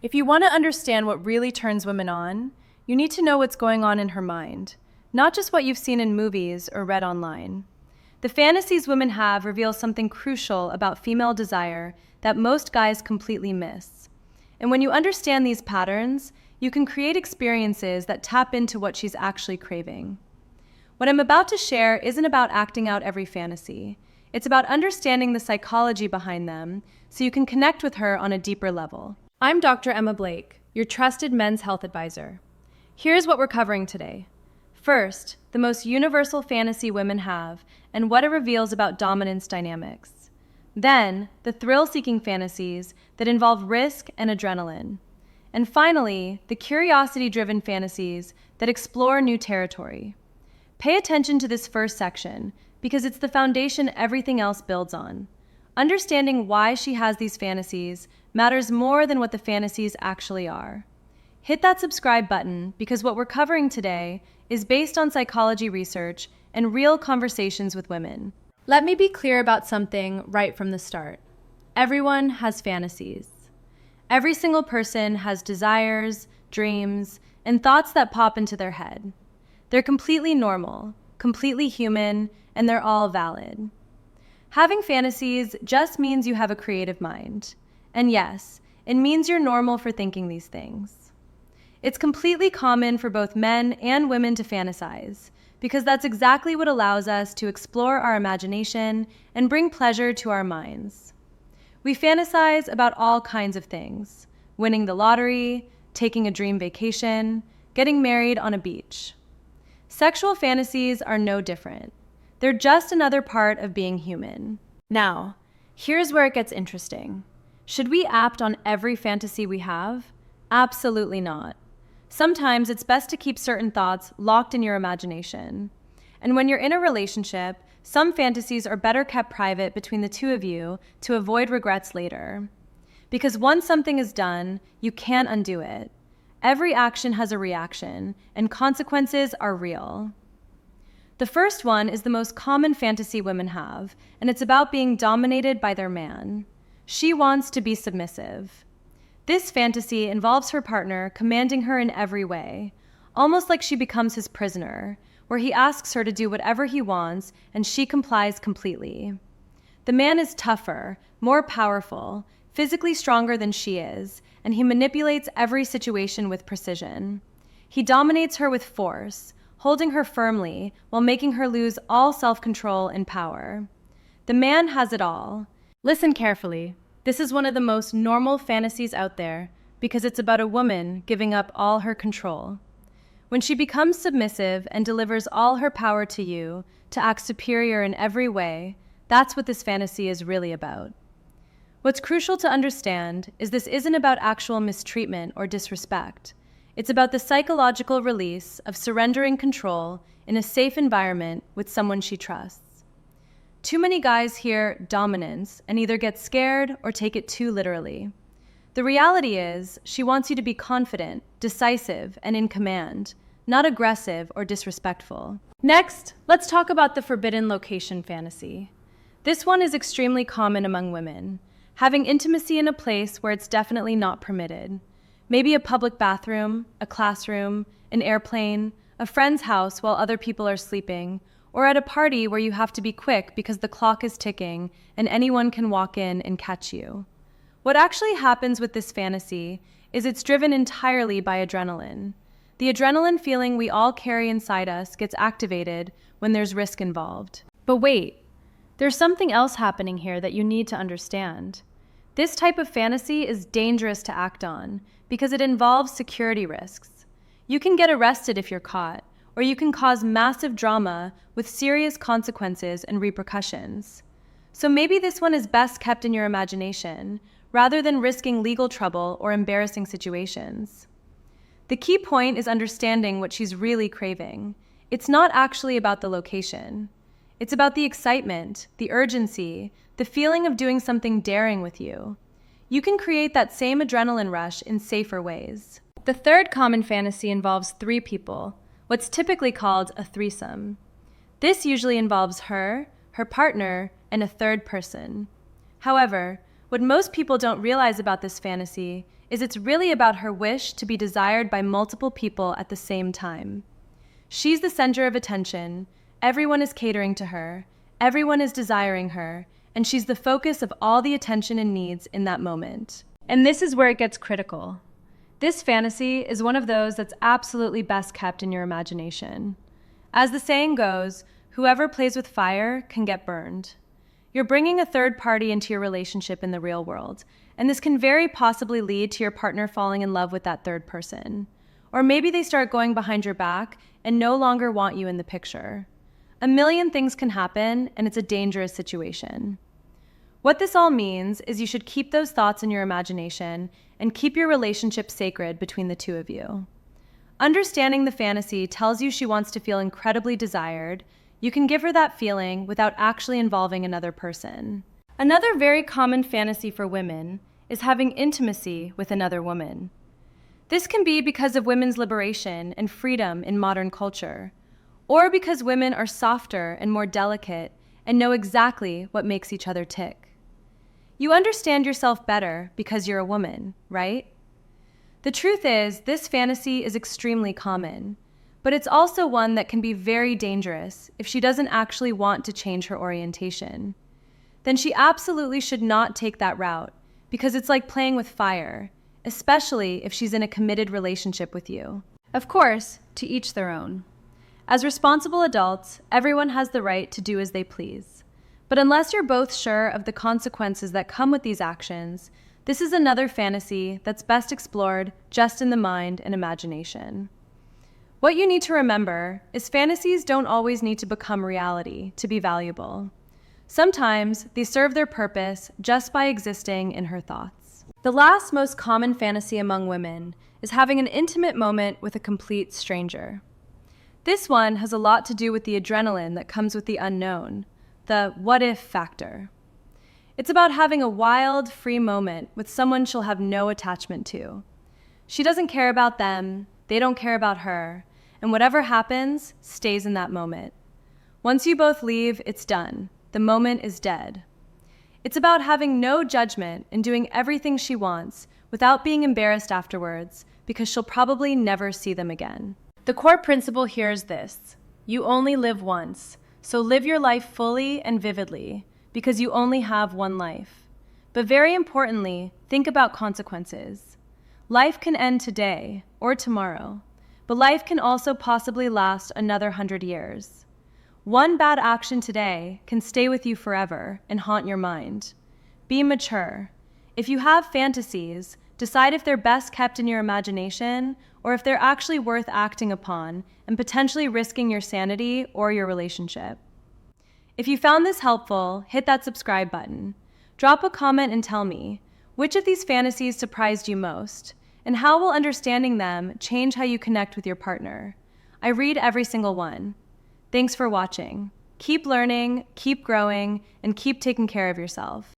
If you want to understand what really turns women on, you need to know what's going on in her mind, not just what you've seen in movies or read online. The fantasies women have reveal something crucial about female desire that most guys completely miss. And when you understand these patterns, you can create experiences that tap into what she's actually craving. What I'm about to share isn't about acting out every fantasy. It's about understanding the psychology behind them so you can connect with her on a deeper level. I'm Dr. Emma Blake, your trusted men's health advisor. Here's what we're covering today. First, the most universal fantasy women have and what it reveals about dominance dynamics. Then, the thrill-seeking fantasies that involve risk and adrenaline. And finally, the curiosity-driven fantasies that explore new territory. Pay attention to this first section because it's the foundation everything else builds on. Understanding why she has these fantasies matters more than what the fantasies actually are. Hit that subscribe button because what we're covering today is based on psychology research and real conversations with women. Let me be clear about something right from the start. Everyone has fantasies. Every single person has desires, dreams, and thoughts that pop into their head. They're completely normal, completely human, and they're all valid. Having fantasies just means you have a creative mind. And yes, it means you're normal for thinking these things. It's completely common for both men and women to fantasize, because that's exactly what allows us to explore our imagination and bring pleasure to our minds. We fantasize about all kinds of things: winning the lottery, taking a dream vacation, getting married on a beach. Sexual fantasies are no different. They're just another part of being human. Now, here's where it gets interesting. Should we act on every fantasy we have? Absolutely not. Sometimes it's best to keep certain thoughts locked in your imagination. And when you're in a relationship, some fantasies are better kept private between the two of you to avoid regrets later. Because once something is done, you can't undo it. Every action has a reaction, and consequences are real. The first one is the most common fantasy women have, and it's about being dominated by their man. She wants to be submissive. This fantasy involves her partner commanding her in every way, almost like she becomes his prisoner, where he asks her to do whatever he wants and she complies completely. The man is tougher, more powerful, physically stronger than she is, and he manipulates every situation with precision. He dominates her with force, holding her firmly while making her lose all self-control and power. The man has it all. Listen carefully. This is one of the most normal fantasies out there because it's about a woman giving up all her control. When she becomes submissive and delivers all her power to you to act superior in every way, that's what this fantasy is really about. What's crucial to understand is this isn't about actual mistreatment or disrespect. It's about the psychological release of surrendering control in a safe environment with someone she trusts. Too many guys hear dominance and either get scared or take it too literally. The reality is, she wants you to be confident, decisive, and in command, not aggressive or disrespectful. Next, let's talk about the forbidden location fantasy. This one is extremely common among women, having intimacy in a place where it's definitely not permitted. Maybe a public bathroom, a classroom, an airplane, a friend's house while other people are sleeping, or at a party where you have to be quick because the clock is ticking and anyone can walk in and catch you. What actually happens with this fantasy is it's driven entirely by adrenaline. The adrenaline feeling we all carry inside us gets activated when there's risk involved. But wait, there's something else happening here that you need to understand. This type of fantasy is dangerous to act on because it involves security risks. You can get arrested if you're caught, or you can cause massive drama with serious consequences and repercussions. So maybe this one is best kept in your imagination, rather than risking legal trouble or embarrassing situations. The key point is understanding what she's really craving. It's not actually about the location. It's about the excitement, the urgency, the feeling of doing something daring with you. You can create that same adrenaline rush in safer ways. The third common fantasy involves 3 people, what's typically called a threesome. This usually involves her partner, and a third person. However, what most people don't realize about this fantasy is it's really about her wish to be desired by multiple people at the same time. She's the center of attention, everyone is catering to her, everyone is desiring her, and she's the focus of all the attention and needs in that moment. And this is where it gets critical. This fantasy is one of those that's absolutely best kept in your imagination. As the saying goes, whoever plays with fire can get burned. You're bringing a third party into your relationship in the real world, and this can very possibly lead to your partner falling in love with that third person. Or maybe they start going behind your back and no longer want you in the picture. A million things can happen, and it's a dangerous situation. What this all means is you should keep those thoughts in your imagination and keep your relationship sacred between the two of you. Understanding the fantasy tells you she wants to feel incredibly desired. You can give her that feeling without actually involving another person. Another very common fantasy for women is having intimacy with another woman. This can be because of women's liberation and freedom in modern culture, or because women are softer and more delicate and know exactly what makes each other tick. You understand yourself better because you're a woman, right? The truth is, this fantasy is extremely common, but it's also one that can be very dangerous if she doesn't actually want to change her orientation. Then she absolutely should not take that route, because it's like playing with fire, especially if she's in a committed relationship with you. Of course, to each their own. As responsible adults, everyone has the right to do as they please. But unless you're both sure of the consequences that come with these actions, this is another fantasy that's best explored just in the mind and imagination. What you need to remember is fantasies don't always need to become reality to be valuable. Sometimes they serve their purpose just by existing in her thoughts. The last most common fantasy among women is having an intimate moment with a complete stranger. This one has a lot to do with the adrenaline that comes with the unknown, the what-if factor. It's about having a wild, free moment with someone she'll have no attachment to. She doesn't care about them, they don't care about her, and whatever happens stays in that moment. Once you both leave, it's done. The moment is dead. It's about having no judgment and doing everything she wants without being embarrassed afterwards, because she'll probably never see them again. The core principle here is this: you only live once, so live your life fully and vividly, because you only have one life. But very importantly, think about consequences. Life can end today or tomorrow, but life can also possibly last another 100 years. One bad action today can stay with you forever and haunt your mind. Be mature. If you have fantasies, decide if they're best kept in your imagination or if they're actually worth acting upon and potentially risking your sanity or your relationship. If you found this helpful, hit that subscribe button. Drop a comment and tell me, which of these fantasies surprised you most, and how will understanding them change how you connect with your partner? I read every single one. Thanks for watching. Keep learning, keep growing, and keep taking care of yourself.